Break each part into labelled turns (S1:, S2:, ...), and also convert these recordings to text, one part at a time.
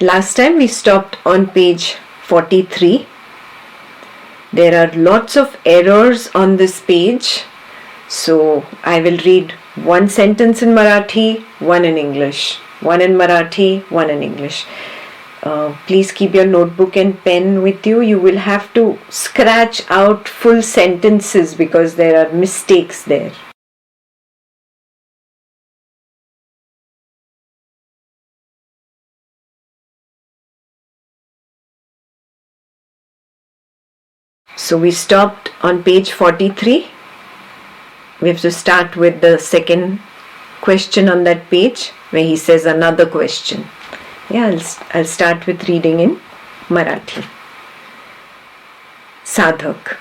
S1: Last time we stopped on page 43. There are lots of errors on this page. So I will read one sentence in Marathi, one in English. One in Marathi, one in English. Please keep your notebook and pen with you. You will have to scratch out full sentences because there are mistakes there. So we stopped on page 43. We have to start with the second question on that page where he says another question. Yeah, I'll start with reading in Marathi. साधक.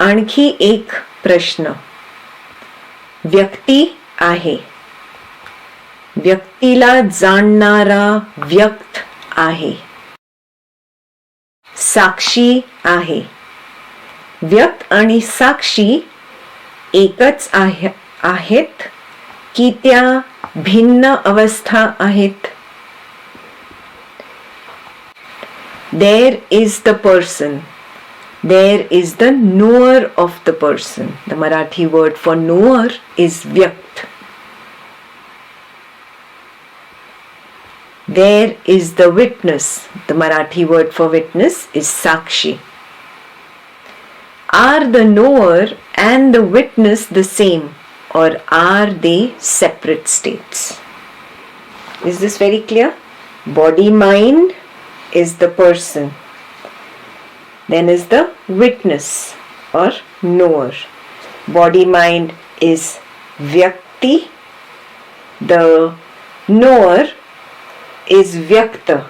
S1: आणखी एक प्रश्न. व्यक्ती आहे. व्यक्तीला जाणणारा व्यक्त आहे. साक्षी आहे. व्यक्त आणि साक्षी एकच आहेत की त्या भिन्न अवस्था आहेत? There is the person. There is the knower of the person. The Marathi word for knower is vyakt. There is the witness. The Marathi word for witness is sakshi. Are the knower and the witness the same, or are they separate states? Is this very clear? Body mind is the person. Then is the witness or knower. Body mind is vyakti. The knower is vyakta.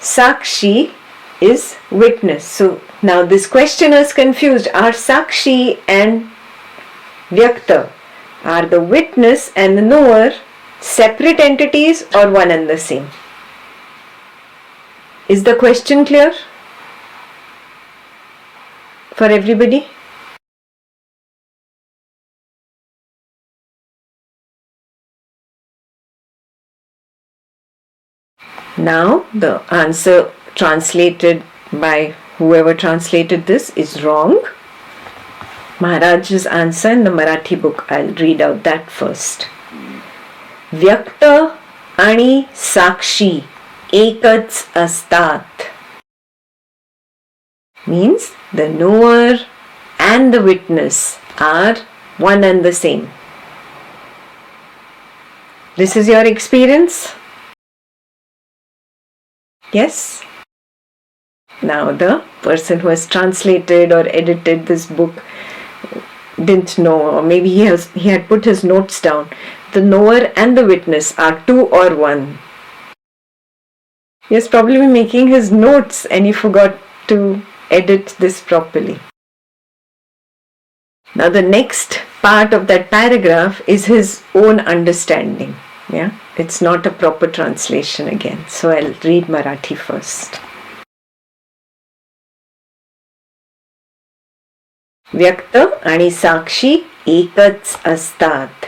S1: Sakshi is witness. So now this question is confused. Are sakshi and vyakta, are the witness and the knower separate entities or one and the same? Is the question clear for everybody? Now the answer translated by whoever translated this is wrong. Maharaj's answer in the Marathi book, I'll read out that first. Vyakta आणि साक्षी एकच असतात. Means the knower and the witness are one and the same. This is your experience? Yes? Now the person who has translated or edited this book didn't know, or maybe he had put his notes down. The knower and the witness are two or one. He was probably making his notes and he forgot to edit this properly. Now the next part of that paragraph is his own understanding. Yeah, it's not a proper translation again. So I'll read Marathi first. व्यक्त आणि साक्षी एकच असतात.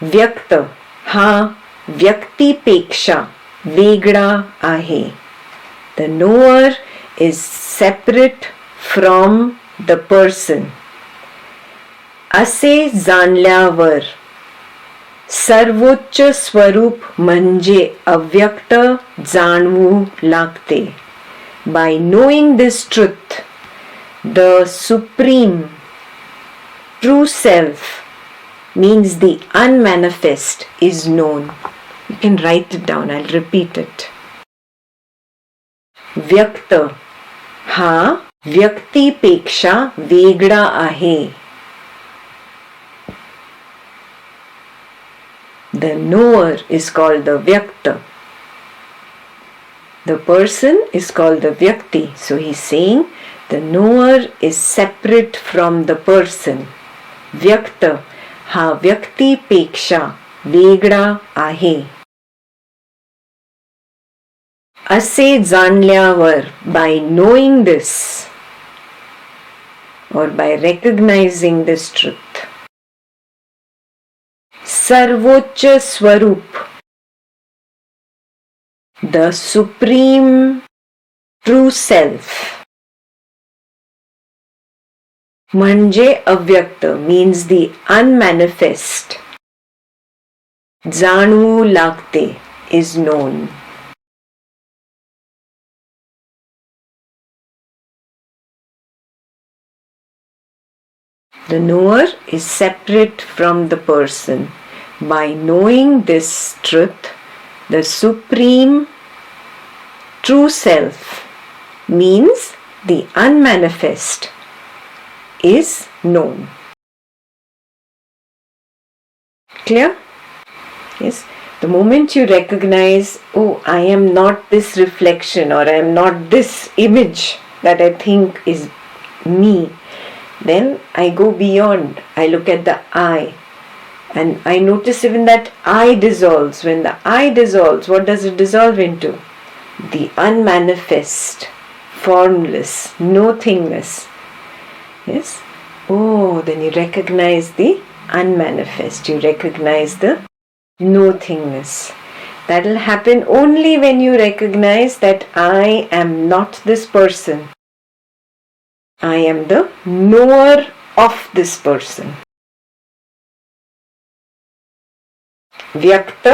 S1: व्यक्त हा व्यक्तीपेक्षा वेगळा आहे. The knower is separate from the person. असे जाणल्यावर सर्वोच्च स्वरूप म्हणजे अव्यक्त जाणवू लागते. By knowing this truth, the supreme true self, means the unmanifest, is known. You can write it down. I'll repeat it. व्यक्त हा व्यक्तीपेक्षा वेगळा आहे. The knower is called the vyakta. The person is called the vyakti. So he's saying the knower is separate from the person. Vyakta हा व्यक्तीपेक्षा वेगळा आहे. असे जाणल्यावर, by knowing this or by recognizing this truth, सर्वोच्च स्वरूप the supreme true self. म्हणजे अव्यक्त means the unmanifest. जाणवू लागते is known. The knower is separate from the person. By knowing this truth, the supreme true self means the unmanifest is known. Clear? Yes. The moment you recognize, oh, I am not this reflection or I am not this image that I think is me, then I go beyond. I look at the I and I notice even that I dissolves. When the I dissolves, what does it dissolve into? The unmanifest, formless, nothingness. Yes? Oh, then you recognize the unmanifest. You recognize the nothingness. That will happen only when you recognize that I am not this person. I am the knower of this person. व्यक्त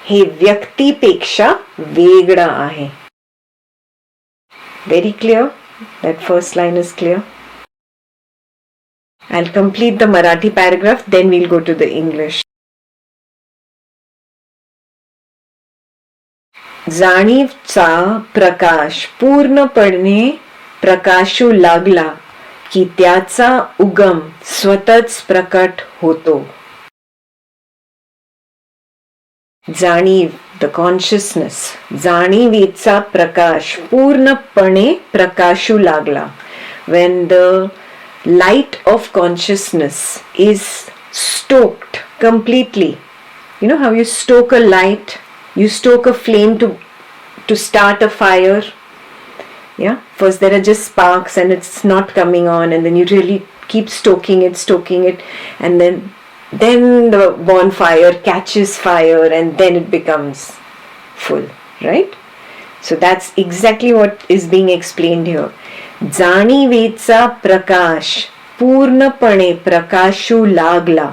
S1: हे व्यक्तीपेक्षा वेगळा आहे. Very clear? That first line is clear? I'll complete the Marathi paragraph, then we'll go to the English. जाणीवचा प्रकाश पूर्णपणे प्रकाशू लागला की त्याचा उगम स्वतःच प्रकट होतो. जाणीव, the consciousness, जाणीवेचा प्रकाश पूर्णपणे प्रकाशू लागला. When the light of consciousness is stoked completely. You know how you stoke a light? You stoke a flame to start a fire. Yeah, first there are just sparks and it's not coming on, and then you really keep stoking it, and then the bonfire catches fire and then it becomes full, right? So that's exactly what is being explained here. जाणीवेचा प्रकाश पूर्णपणे प्रकाशू लागला.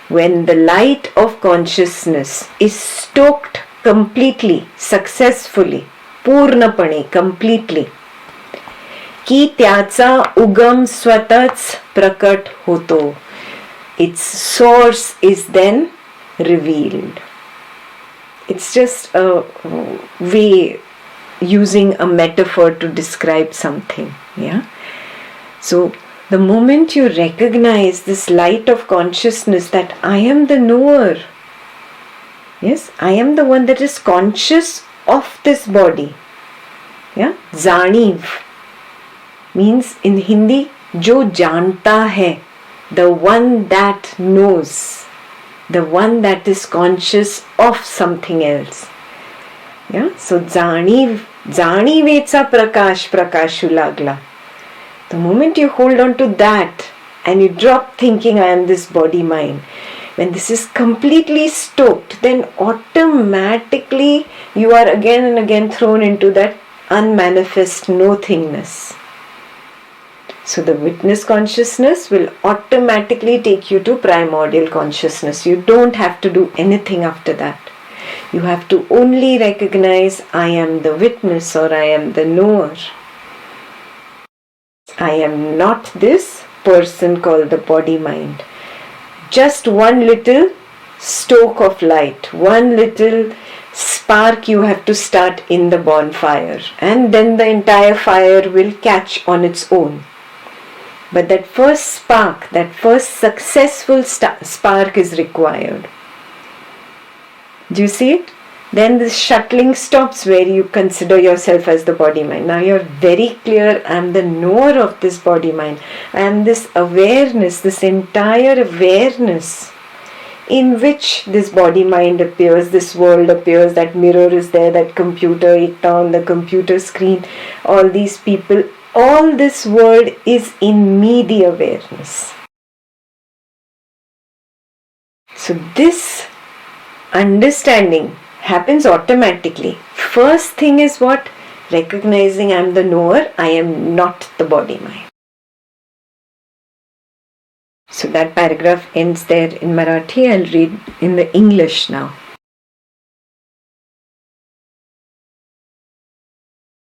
S1: When the light of consciousness is stoked completely, successfully, पूर्णपणे, completely, की त्याचा उगम स्वतःच प्रकट होतो. Its source is then revealed. It's just a way using a metaphor to describe something. Yeah. So the moment you recognize this light of consciousness that I am the knower, yes, I am the one that is conscious of this body. Yeah, जानीव means in Hindi जो जानता है, the one that knows, the one that is conscious of something else. Yeah, so जाणीवेचा प्रकाश प्रकाशू लागला. The moment you hold on to that and you drop thinking I am this body mind, when this is completely stoked, then automatically you are again and again thrown into that unmanifest nothingness. So the witness consciousness will automatically take you to primordial consciousness. You don't have to do anything after that. You have to only recognize I am the witness or I am the knower. I am not this person called the body mind. Just one little stoke of light, one little spark you have to start in the bonfire, and then the entire fire will catch on its own. But that first spark, that first successful spark is required. Do you see it? Then the shuttling stops where you consider yourself as the body mind. Now you're very clear, I am the knower of this body mind. I am this awareness, this entire awareness in which this body mind appears, this world appears, that mirror is there, that computer, Ekta on the computer screen, all these people, all this world is in me, the awareness. So this understanding happens automatically. First thing is what? Recognizing I am the knower, I am not the body mind. So that paragraph ends there in Marathi. I'll read in the English now.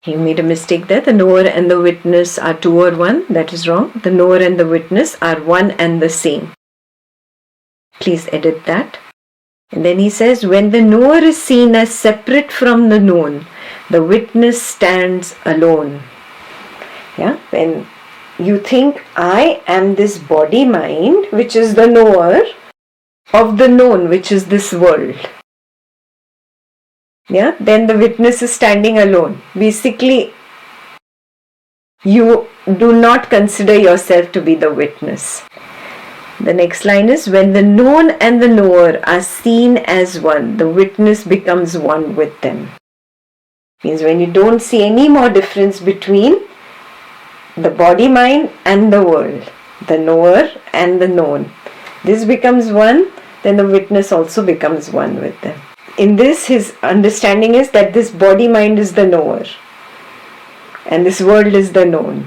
S1: He made a mistake there. The knower and the witness are two or one. That is wrong. The knower and the witness are one and the same. Please edit that. And then he says, when the knower is seen as separate from the known, the witness stands alone. Yeah, when you think I am this body mind, which is the knower of the known, which is this world. Yeah, then the witness is standing alone. Basically, you do not consider yourself to be the witness. The next line is, when the known and the knower are seen as one, the witness becomes one with them. Means when you don't see any more difference between the body mind and the world, the knower and the known, this becomes one, then the witness also becomes one with them. In this, his understanding is that this body mind is the knower and this world is the known.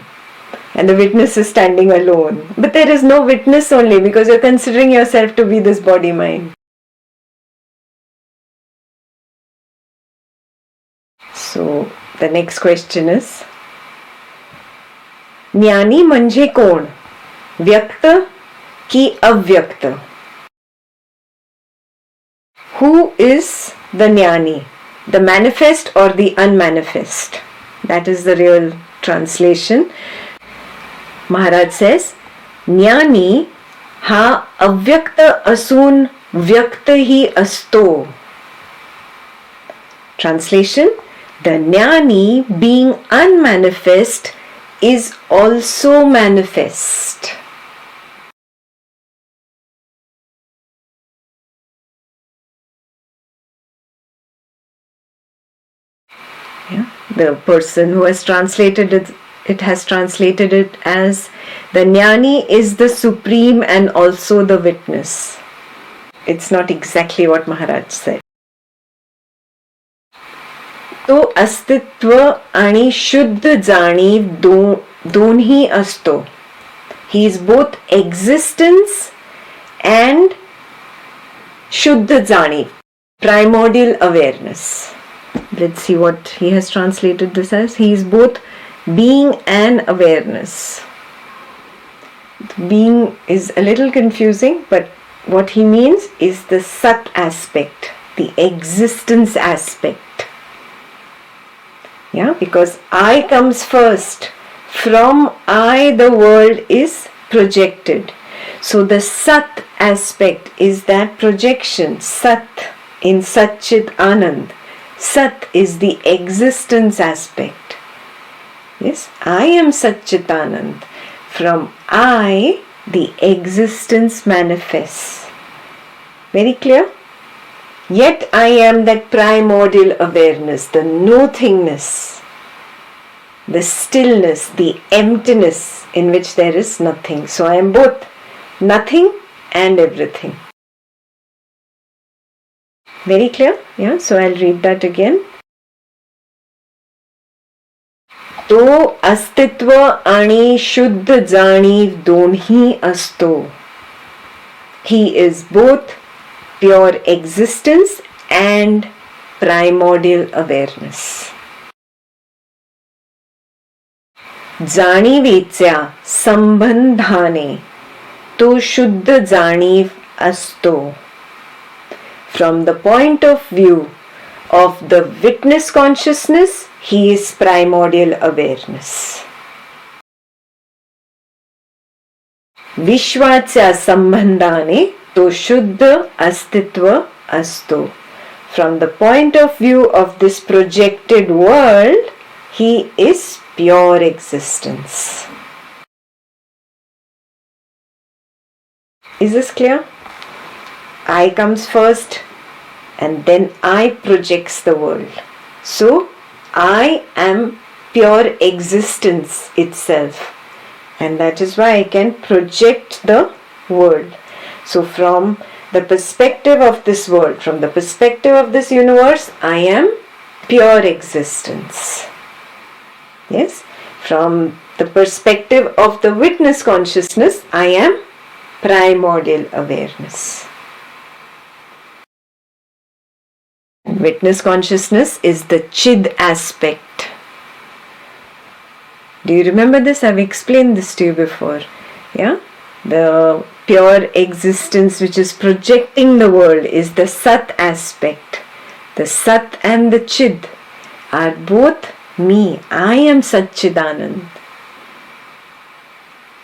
S1: And the witness is standing alone. But there is no witness only because you're considering yourself to be this body mind. So the next question is, ज्ञानी म्हणजे कोण? व्यक्त की अव्यक्त? Who is the Jnani? The manifest or the unmanifest? That is the real translation. Maharaj says, ज्ञानी हा अव्यक्त असून व्यक्त ही असतो. Translation, the Jnani being unmanifest is also manifest. Yeah, the person who has translated it has translated it as, the Jnani is the supreme and also the witness. It's not exactly what Maharaj said. तो अस्तित्व आणि शुद्ध जाणीव दोन्ही असतो. He is both existence and शुद्ध जाणीव, primordial awareness. Let's see what he has translated this as. He is both being and awareness. Being is a little confusing, but what he means is the Sat aspect, the existence aspect. Yeah, because I comes first. From I the world is projected. So the Sat aspect is that projection. Sat in Satchit Anand. Sat is the existence aspect. Yes, I am Satchit Anand. From I, the existence manifests. Very clear? Yet I am that primordial awareness, the nothingness, the stillness, the emptiness in which there is nothing. So I am both nothing and everything. Very clear? Yeah, so I'll read that again. तो अस्तित्व आणि शुद्ध जाणीव दोन्ही असतो. He is both pure existence and primordial awareness. जाणीवेच्या संबंधाने तो शुद्ध जाणीव असतो. From the point of view of the witness consciousness, he is primordial awareness. विश्वाच्या संबंधाने तो शुद्ध अस्तित्व असतो. From the point of view of this projected world, he is pure existence. Is this clear? I comes first and then I projects the world. So I am pure existence itself, and that is why I can project the world. So from the perspective of this world, from the perspective of this universe, I am pure existence. Yes? From the perspective of the witness consciousness, I am primordial awareness. Witness consciousness is the Chid aspect. Do you remember this? I've explained this to you before. Yeah? The pure existence which is projecting the world is the Sat aspect. The Sat and the Chid are both me. I am Satchidanand.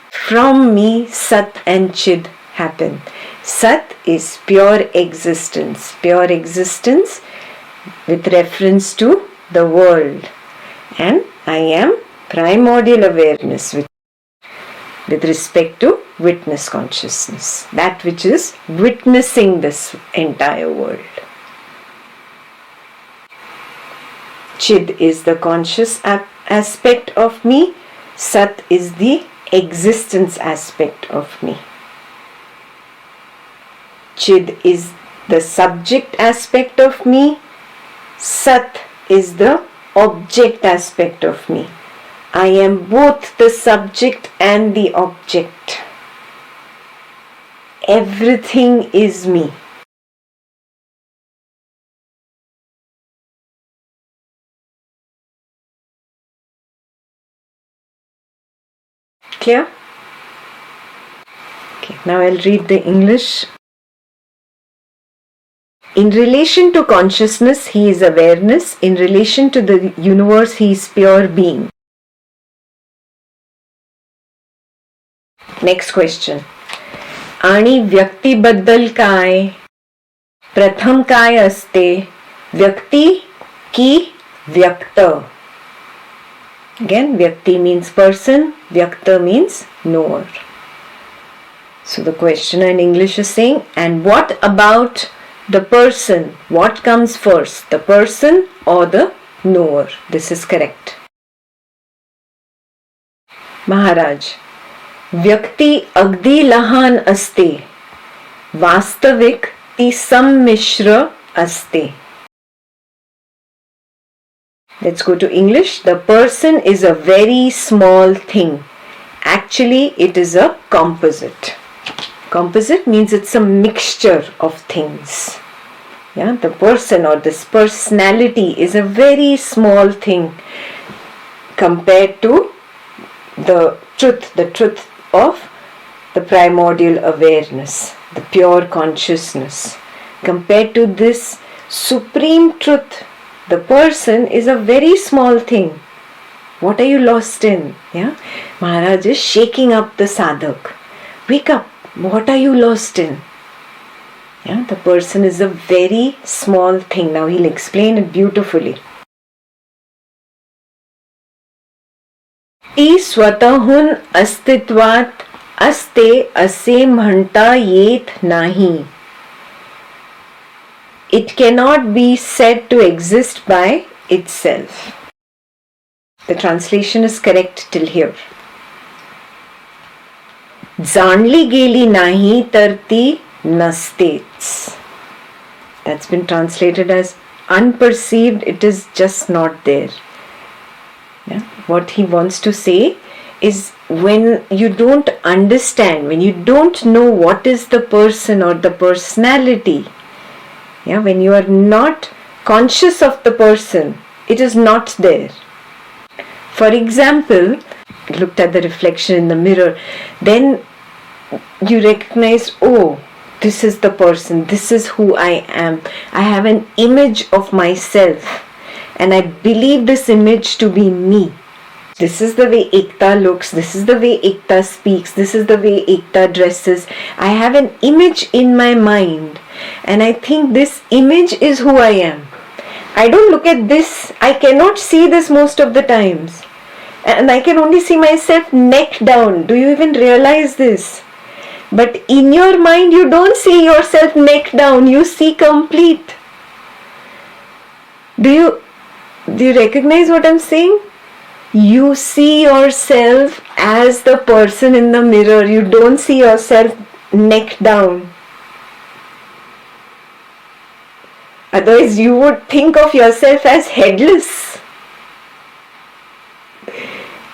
S1: From me, Sat and Chid happen. Sat is pure existence. Pure existence with reference to the world. And I am primordial awareness with respect to witness consciousness. That which is witnessing this entire world. Chid is the conscious aspect of me. Sat is the existence aspect of me. Chid is the subject aspect of me. Sat is the object aspect of me. I am both the subject and the object. Everything is me. Clear? Okay, now I'll read the English. In relation to consciousness, he is awareness. In relation to the universe, he is pure being. Next question. आणि व्यक्तीबद्दल काय? प्रथम काय असते? व्यक्ती की व्यक्त? Again, Vyakti means person, Vyakta means knower. So the questioner in English is saying, and what about the person? What comes first, the person or the knower? This is correct. Maharaj, Vyakti अगदी लहान असते, वास्तविक ती सम्मिश्र असते. Let's go to English. The person is a very small thing. Actually, it is a composite. Composite means it's a mixture of things. Yeah, the person or this personality is a very small thing compared to the truth of the primordial awareness, the pure consciousness. Compared to this supreme truth, the person is a very small thing. What are you lost in? Yeah, Maharaj is shaking up the sadhak. Wake up. What are you lost in? Yeah, the person is a very small thing. Now he'll explain it beautifully. ती स्वतःहून अस्तित्वात असते असे म्हणता येत नाही. It cannot be said to exist by itself. The translation is correct till here. जाणली गेली नाही तर ती नसतेच. That's been translated as unperceived, it is just not there. Yeah? What he wants to say is when you don't understand, when you don't know what is the person or the personality, yeah, when you are not conscious of the person, it is not there. For example, looked at the reflection in the mirror, then you recognize, oh, this is the person, this is who I am. I have an image of myself and I believe this image to be me. This is the way Ekta looks, this is the way Ekta speaks, this is the way Ekta dresses. I have an image in my mind and I think this image is who I am. I don't look at this, I cannot see this most of the times. And I can only see myself neck down. Do you even realize this? But in your mind you don't see yourself neck down, you see complete. Do you recognize what I'm saying? You see yourself as the person in the mirror. You don't see yourself neck down. Otherwise, you would think of yourself as headless.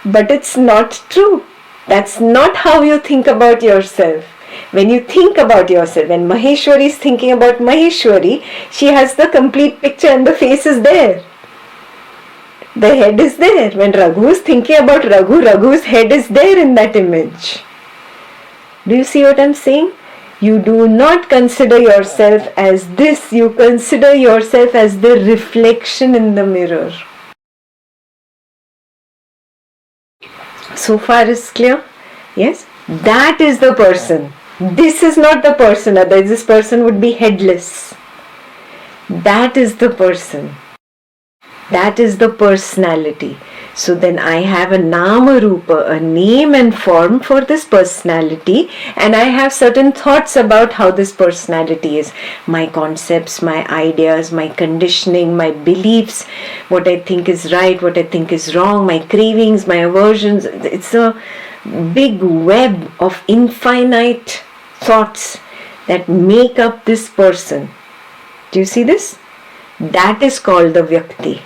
S1: But it's not true. That's not how you think about yourself. When you think about yourself, when Maheshwari is thinking about Maheshwari, she has the complete picture and the face is there. The head is there. When Raghu is thinking about Raghu, Raghu's head is there in that image. Do you see what I'm saying? You do not consider yourself as this. You consider yourself as the reflection in the mirror. So far is clear? Yes? That is the person. This is not the person. Otherwise this person would be headless. That is the person. That is the personality. So then I have a nama rupa, a name and form for this personality, and I have certain thoughts about how this personality is. My concepts, my ideas, my conditioning, my beliefs, what I think is right, what I think is wrong, my cravings, my aversions. It's a big web of infinite thoughts that make up this person. Do you see this? That is called the Vyakti.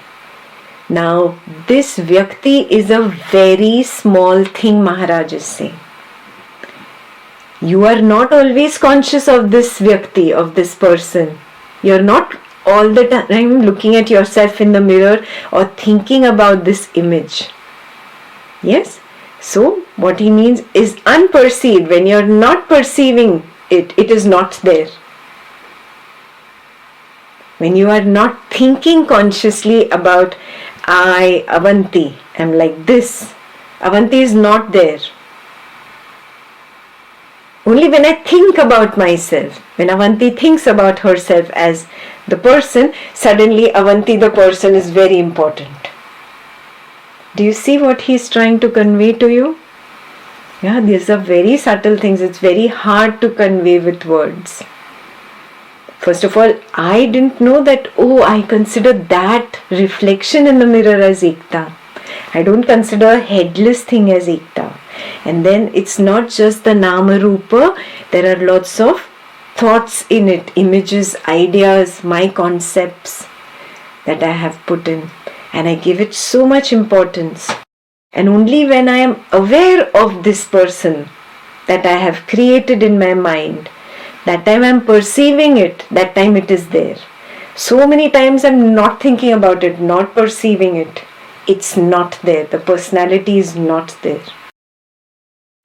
S1: Now, this Vyakti is a very small thing, Maharaj is saying. You are not always conscious of this Vyakti, of this person. You are not all the time looking at yourself in the mirror or thinking about this image. Yes? So, what he means is unperceived. When you are not perceiving it, it is not there. When you are not thinking consciously about I, Avanti, am like this. Avanti is not there. Only when I think about myself, when Avanti thinks about herself as the person, suddenly Avanti the person is very important. Do you see what he is trying to convey to you? Yeah, these are very subtle things. It's very hard to convey with words. First of all, I didn't know that, I consider that reflection in the mirror as Ekta. I don't consider a headless thing as Ekta. And then it's not just the Nama Rupa, there are lots of thoughts in it, images, ideas, my concepts that I have put in. And I give it so much importance. And only when I am aware of this person that I have created in my mind, that time I am perceiving it, that time it is there. So many times I am not thinking about it, not perceiving it. It's not there. The personality is not there.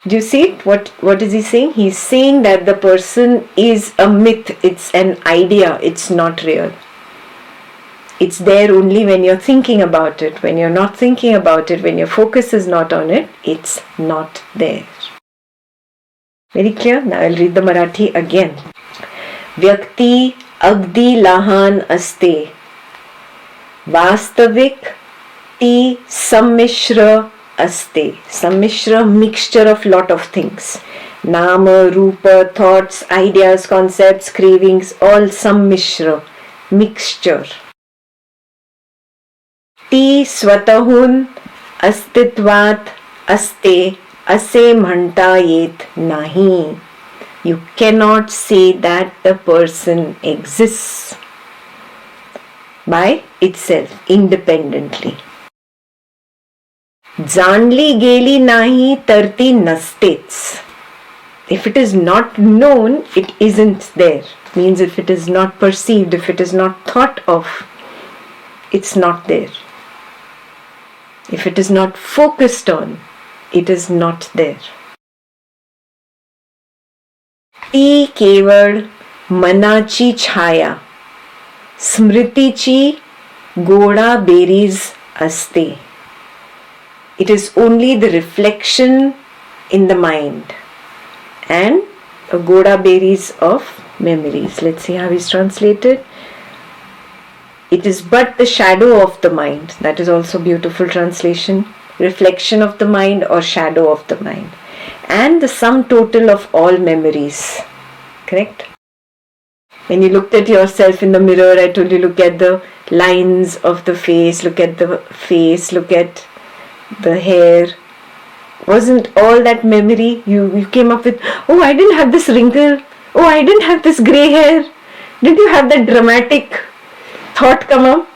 S1: Do you see it? What is he saying? He's saying that the person is a myth. It's an idea. It's not real. It's there only when you're thinking about it. When you're not thinking about it, when your focus is not on it, it's not there. Very clear? Now I'll read the Marathi again. Vyakti agdi lahan aste. Vastavik ti sammishra aste. Sammishra, mixture of lot of things. Nama, rupa, thoughts, ideas, concepts, cravings, all sammishra, mixture. Ti swatahun astitvat aste. Ase mhanta yet nahi. You cannot say that the person exists by itself, independently. Janli geli nahi tarti nastets. If it is not known, it isn't there. Means if it is not perceived, if it is not thought of, it's not there. If it is not focused on, it is not there. ती केवळ मनाची छाया, स्मृतीची गोडा berries असते. It is only the reflection in the mind and a goda berries of memories. Let's see how he's translated. It is but the shadow of the mind. That is also beautiful translation. Reflection of the mind or shadow of the mind. And the sum total of all memories. Correct? When you looked at yourself in the mirror, I told you look at the lines of the face, look at the face, look at the hair. Wasn't all that memory? You came up with, oh, I didn't have this wrinkle. Oh, I didn't have this grey hair. Didn't you have that dramatic thought come up.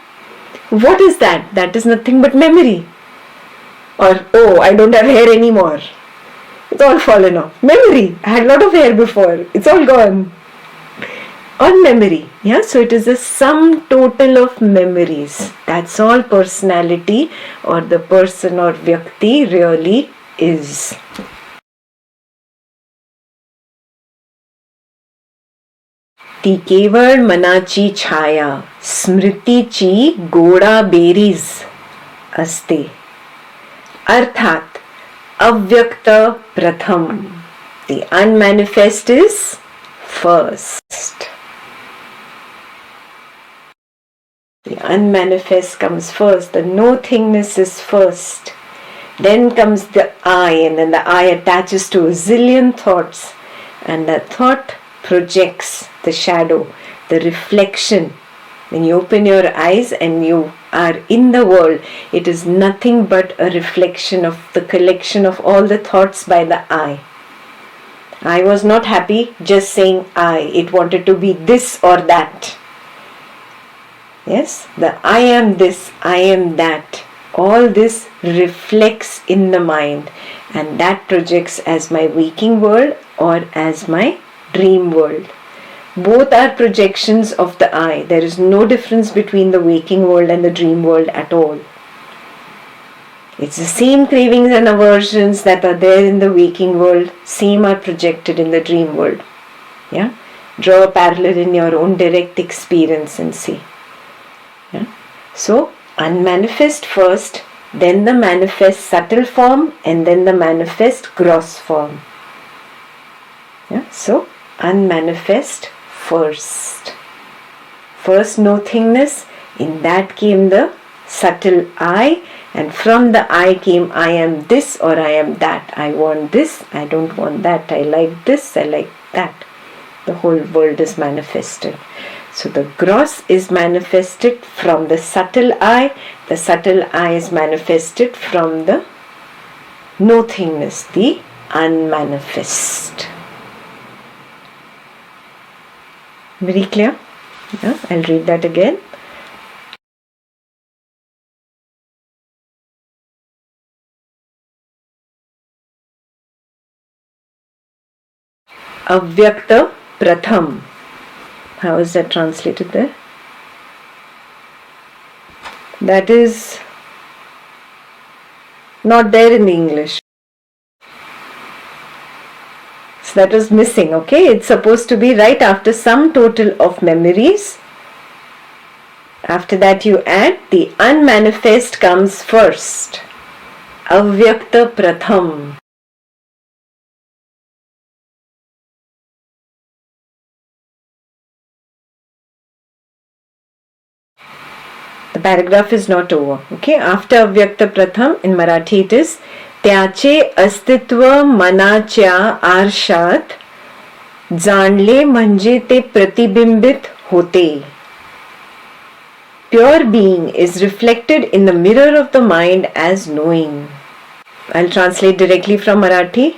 S1: What is that? That is nothing but memory. Or, oh, I don't have hair anymore. It's all fallen off. Memory. I had a lot of hair before. It's all gone. On memory. Yeah, so it is a sum total of memories. That's all personality or the person or Vyakti really is. ती केवळ मनाची छाया स्मृतीची गोडा berries असते अर्थात अव्यक्त प्रथम. The unmanifest is first. The unmanifest comes first. The no-thingness is first. Then comes the I, and then the I attaches to a zillion thoughts, and the thought projects the shadow, the reflection. When you open your eyes and you are in the world, it is nothing but a reflection of the collection of all the thoughts by the I. I was not happy just saying I. It wanted to be this or that. Yes, the I am this, I am that. All this reflects in the mind, and that projects as my waking world or as my dream world. Both are projections of the I. There is no difference between the waking world and the dream world at all. It's the same cravings and aversions that are there in the waking world, same are projected in the dream world. Yeah? Draw a parallel in your own direct experience and see. Yeah? So, unmanifest first, then the manifest subtle form, and then the manifest gross form. Yeah? So, unmanifest first. First nothingness, in that came the subtle I, and from the I came I am this or I am that. I want this, I don't want that. I like this, I like that. The whole world is manifested. So the gross is manifested from the subtle I. The subtle I is manifested from the nothingness, the unmanifest. Very clear? Yeah, I'll read that again. Avyakta Pratham. How is that translated there? That is not there in the English. So that was missing, okay? It's supposed to be right after sum total of memories. After that you add the unmanifest comes first. Avyakta Pratham. The paragraph is not over. Okay, after Avyakta Pratham in Marathi it is त्याचे अस्तित्व मनाच्या आरशात जाणले म्हणजे ते प्रतिबिंबित होते. Pure being is reflected in the mirror of the mind as knowing. I'll translate directly from Marathi.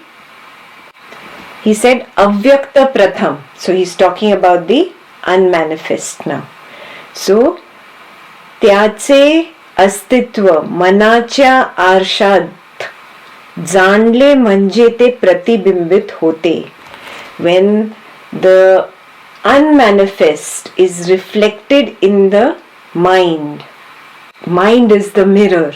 S1: He said Avyakta Pratham. So he's talking about the unmanifest now. So त्याचे अस्तित्व मनाच्या आरशात जाणले म्हणजे ते प्रतिबिंबित होते. When the unmanifest is reflected in the mind, mind is the mirror.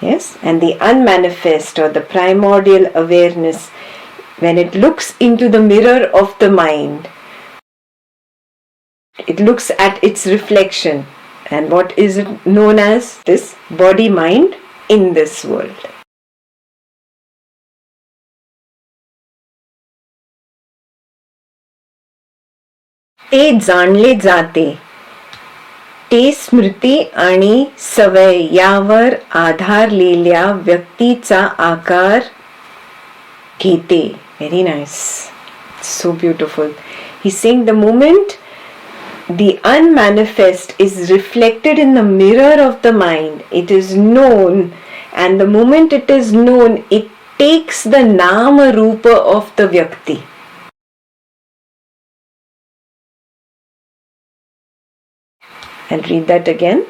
S1: Yes, and the unmanifest or the primordial awareness, when it looks into the mirror of the mind, it looks at its reflection. And what is it known as? This body-mind in this world. ते जाणले जाते. ते स्मृती आणि सवय यावर आधारलेल्या व्यक्तीचा आकार घेते. Very nice. So beautiful. He's saying the moment the unmanifest is reflected in the mirror of the mind, it is known, and the moment it is known, it takes the nama rupa of the Vyakti. I'll read that again.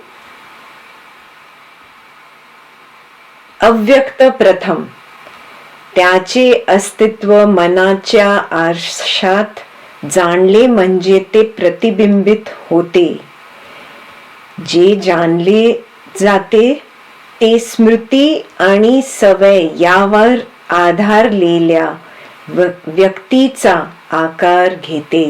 S1: अव्यक्त प्रथम, त्याचे अस्तित्व मनाच्या आरशात जाणले म्हणजे ते प्रतिबिंबित होते. जे जाणले जाते ते स्मृती आणि सवय यावर आधारलेल्या व्यक्तीचा आकार घेते.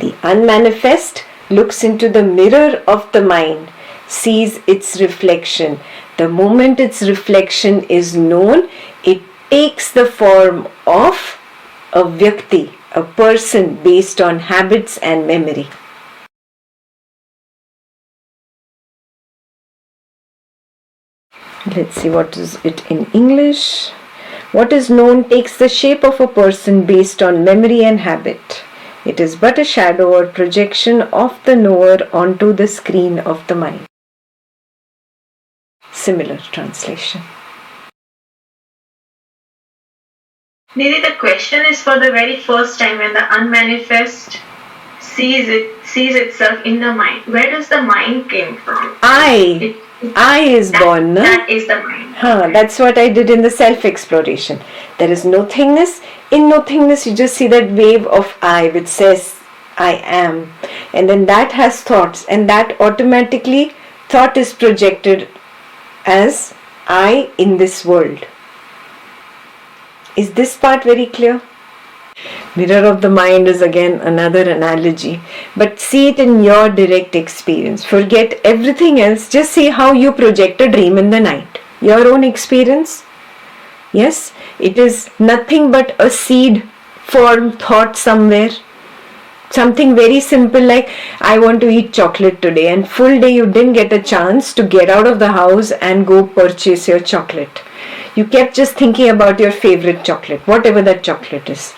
S1: The unmanifest looks into the mirror of the mind, sees its reflection. The moment its reflection is known, it takes the form of a vyakti, a person based on habits and memory. Let's see what is it in English. What is known takes the shape of a person based on memory and habit. It is but a shadow or projection of the knower onto the screen of the mind. Similar translation.
S2: Nidhi, the question is for the very first time when the unmanifest sees itself in the mind. Where does the mind came from?
S1: I is born.
S2: That is the mind.
S1: That's what I did in the self-exploration. There is nothingness. In nothingness, you just see that wave of I which says I am. And then that has thoughts. And that automatically, thought is projected as I in this world. Is this part very clear? Mirror of the mind is again another analogy, but see it in your direct experience. Forget everything else, just see how you project a dream in the night. Your own experience. Yes, it is nothing but a seed form thought somewhere. Something very simple like, I want to eat chocolate today, and full day you didn't get a chance to get out of the house and go purchase your chocolate. You kept just thinking about your favorite chocolate, whatever that chocolate is.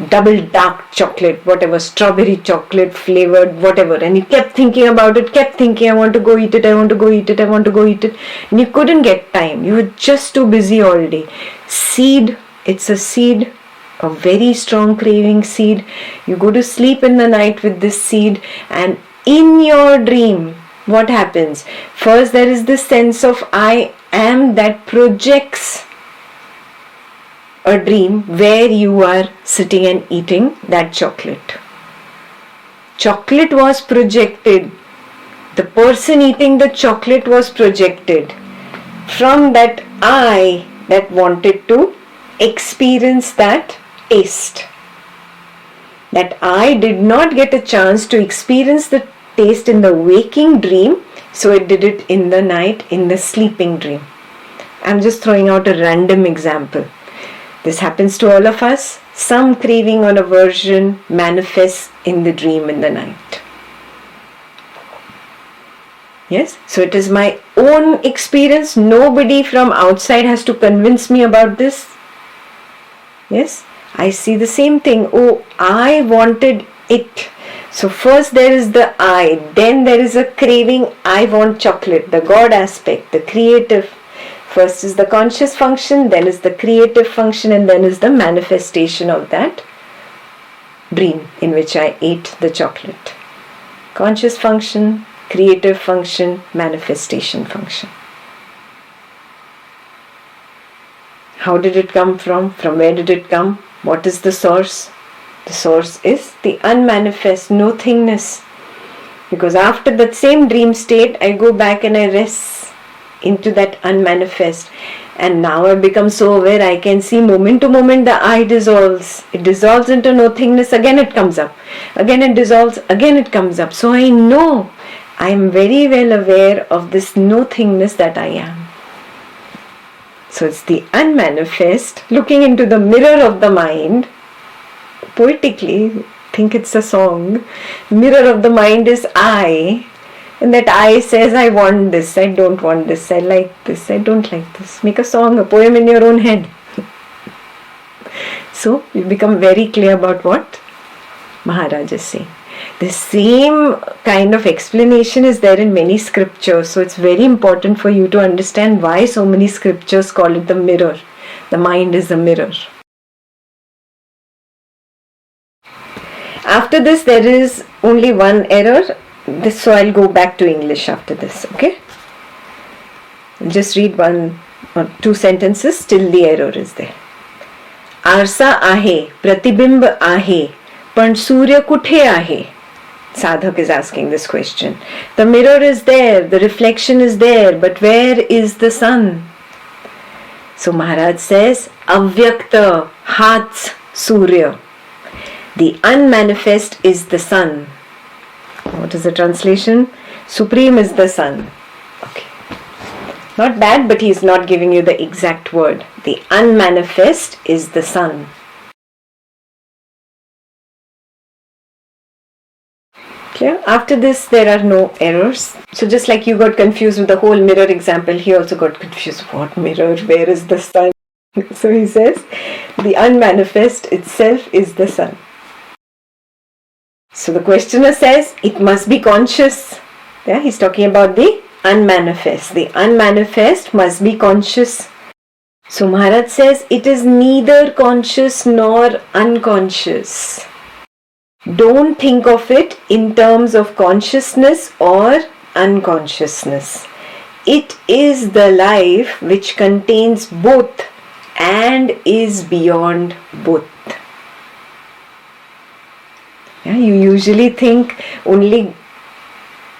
S1: Double dark chocolate, whatever, strawberry chocolate flavored, whatever, and you kept thinking about it, kept thinking, I want to go eat it, I want to go eat it, I want to go eat it, and you couldn't get time. You were just too busy all day. Seed, it's a seed, a very strong craving seed. You go to sleep in the night with this seed, and in your dream, what happens? First, there is this sense of I am that projects a dream where you are sitting and eating that chocolate. Chocolate was projected. The person eating the chocolate was projected from that I that wanted to experience that taste. That I did not get a chance to experience the taste in the waking dream, so it did it in the night, in the sleeping dream. I'm just throwing out a random example. This happens to all of us. Some craving or aversion manifests in the dream in the night. Yes, so it is my own experience. Nobody from outside has to convince me about this. Yes, I see the same thing. Oh, I wanted it. So first there is the I, then there is a craving, I want chocolate, the God aspect, the creative. First is the conscious function, then is the creative function, and then is the manifestation of that dream in which I ate the chocolate. Conscious function, creative function, manifestation function. How did it come from? From where did it come? What is the source? The source is the unmanifest, nothingness. Because after that same dream state, I go back and I rest into that unmanifest, and now I become so aware I can see moment to moment the I dissolves. It dissolves into nothingness, again it comes up, again it dissolves, again it comes up. So I know, I am very well aware of this nothingness that I am. So it's the unmanifest looking into the mirror of the mind. Poetically, think it's a song. Mirror of the mind is I. And that I says, I want this, I don't want this, I like this, I don't like this. Make a song, a poem in your own head. So you become very clear about what Maharaj is saying. The same kind of explanation is there in many scriptures. So it's very important for you to understand why so many scriptures call it the mirror. The mind is the mirror. After this, there is only one error. this, so I'll go back to English after this, okay? I'll just read 1 or 2 sentences till the error is there. आरसा आहे, प्रतिबिंब आहे, पण सूर्य कुठे आहे? Sadhak is asking this question. The mirror is there, the reflection is there, but where is the sun? So Maharaj says, Avyakta, hats, Surya. The unmanifest is the sun. What is the translation? Supreme is the sun. Okay. Not bad, but he is not giving you the exact word. The unmanifest is the sun. Clear? After this, there are no errors. So just like you got confused with the whole mirror example, he also got confused. What mirror? Where is the sun? So he says, the unmanifest itself is the sun. So the questioner says, it must be conscious. Yeah, he's talking about the unmanifest. The unmanifest must be conscious. So Maharaj says, it is neither conscious nor unconscious. Don't think of it in terms of consciousness or unconsciousness. It is the life which contains both and is beyond both. Yeah, you usually think only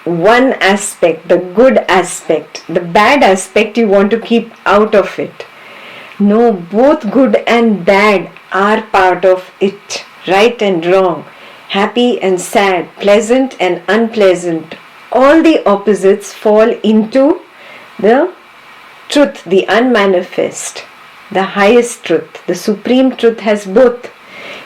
S1: one aspect, the good aspect, the bad aspect you want to keep out of it. No, both good and bad are part of it, right and wrong, happy and sad, pleasant and unpleasant. All the opposites fall into the truth, the unmanifest, the highest truth. The supreme truth has both.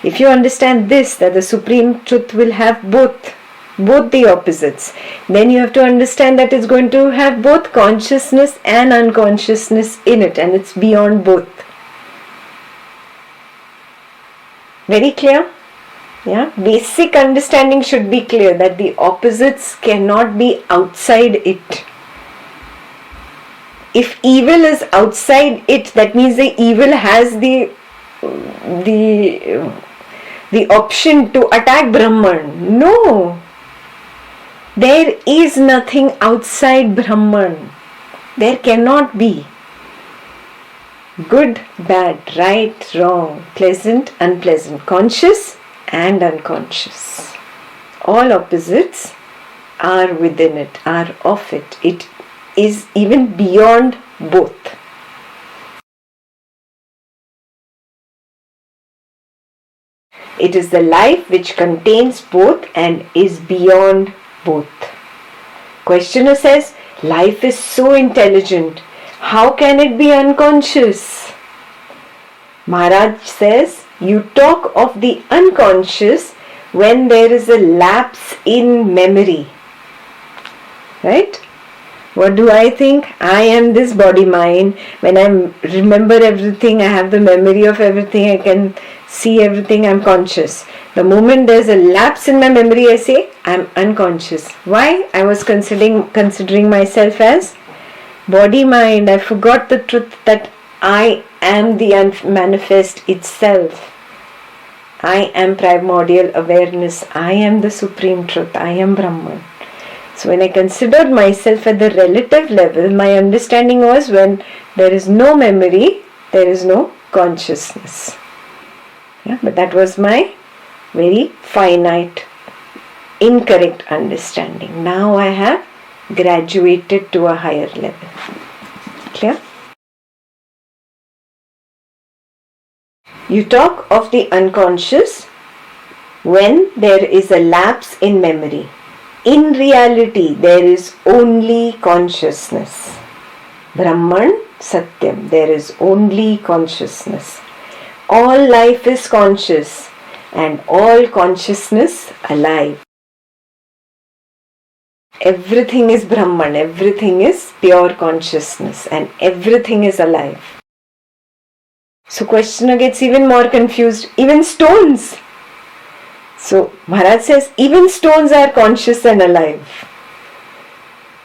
S1: If you understand this, that the supreme truth will have both the opposites, then you have to understand that it's going to have both consciousness and unconsciousness in it, and it's beyond both. Very clear? Yeah, basic understanding should be clear that the opposites cannot be outside it. If evil is outside it, that means the evil has the option to attack Brahman. No, there is nothing outside Brahman. There cannot be. Good, bad, right, wrong, pleasant, unpleasant, conscious and unconscious. All opposites are within it, are of it. It is even beyond both. It is the life which contains both and is beyond both. Questioner says, life is so intelligent. How can it be unconscious? Maharaj says, you talk of the unconscious when there is a lapse in memory. Right? What do I think? I am this body mind. When I remember everything, I have the memory of everything, I can see everything, I'm conscious. The moment there's a lapse in my memory, I say, I'm unconscious. Why? I was considering myself as body mind. I forgot the truth that I am the unmanifest itself. I am primordial awareness. I am the supreme truth. I am Brahman. So when I considered myself at the relative level, my understanding was when there is no memory, there is no consciousness. Yeah, but that was my very finite, incorrect understanding. Now I have graduated to a higher level. Clear? You talk of the unconscious when there is a lapse in memory. In reality, there is only consciousness. Brahman, Satyam, there is only consciousness. All life is conscious and all consciousness alive. Everything is Brahman, everything is pure consciousness and everything is alive. So questioner gets even more confused. Even stones. So Maharaj says even stones are conscious and alive.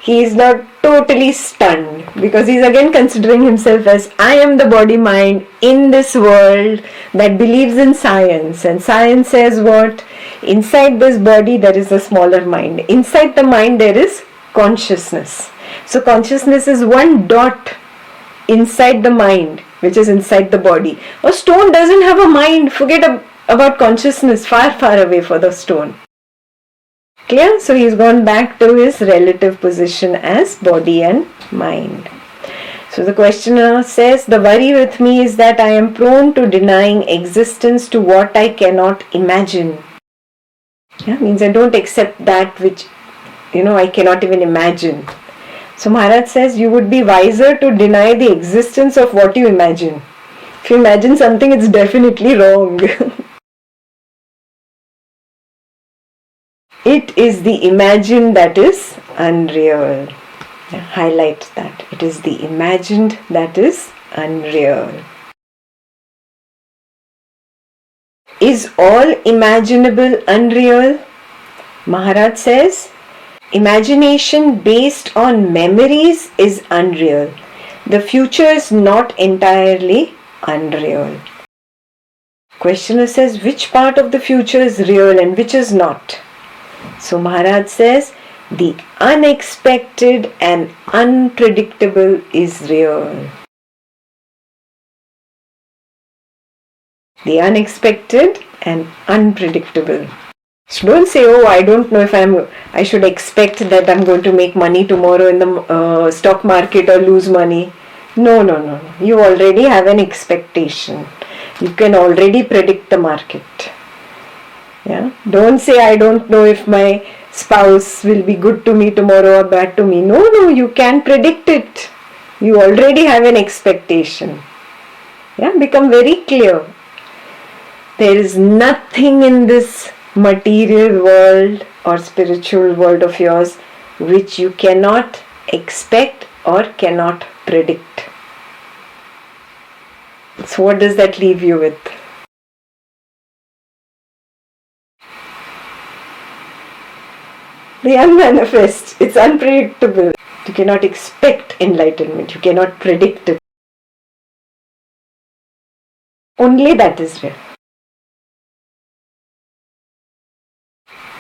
S1: he is now totally stunned because he's again considering himself as I am the body mind in this world that believes in science, and science says what? Inside this body there is a smaller mind. Inside the mind there is consciousness. So consciousness is one dot inside the mind, which is inside the body. A stone doesn't have a mind. Forget about consciousness. Far, far away for the stone. Clear? So he's gone back to his relative position as body and mind. So the questioner says, the worry with me is that I am prone to denying existence to what I cannot imagine. Yeah, means I don't accept that which, I cannot even imagine. So Maharaj says, you would be wiser to deny the existence of what you imagine. If you imagine something, it's definitely wrong. It is the imagined that is unreal. Highlight that. It is the imagined that is unreal. Is all imaginable unreal? Maharaj says, imagination based on memories is unreal. The future is not entirely unreal. Questioner says, which part of the future is real and which is not? So Maharaj says, the unexpected and unpredictable is real. The unexpected and unpredictable. So don't say, oh, I don't know if I should expect that I'm going to make money tomorrow in the stock market or lose money. No. You already have an expectation. You can already predict the market. Yeah. Don't say, I don't know if my spouse will be good to me tomorrow or bad to me. No, you can predict it. You already have an expectation. Yeah. Become very clear. There is nothing in this material world or spiritual world of yours which you cannot expect or cannot predict. So what does that leave you with? The unmanifest. It's unpredictable. You cannot expect enlightenment. You cannot predict it. Only that is real.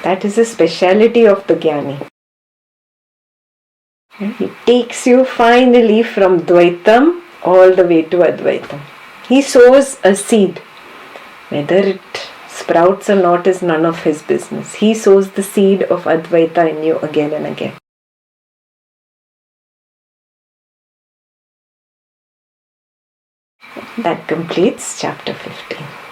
S1: That is the speciality of the Jnani. He takes you finally from Dvaitam all the way to Advaitam. He sows a seed. Whether it sprouts or not is none of his business. He sows the seed of Advaita in you again and again. That completes chapter 15.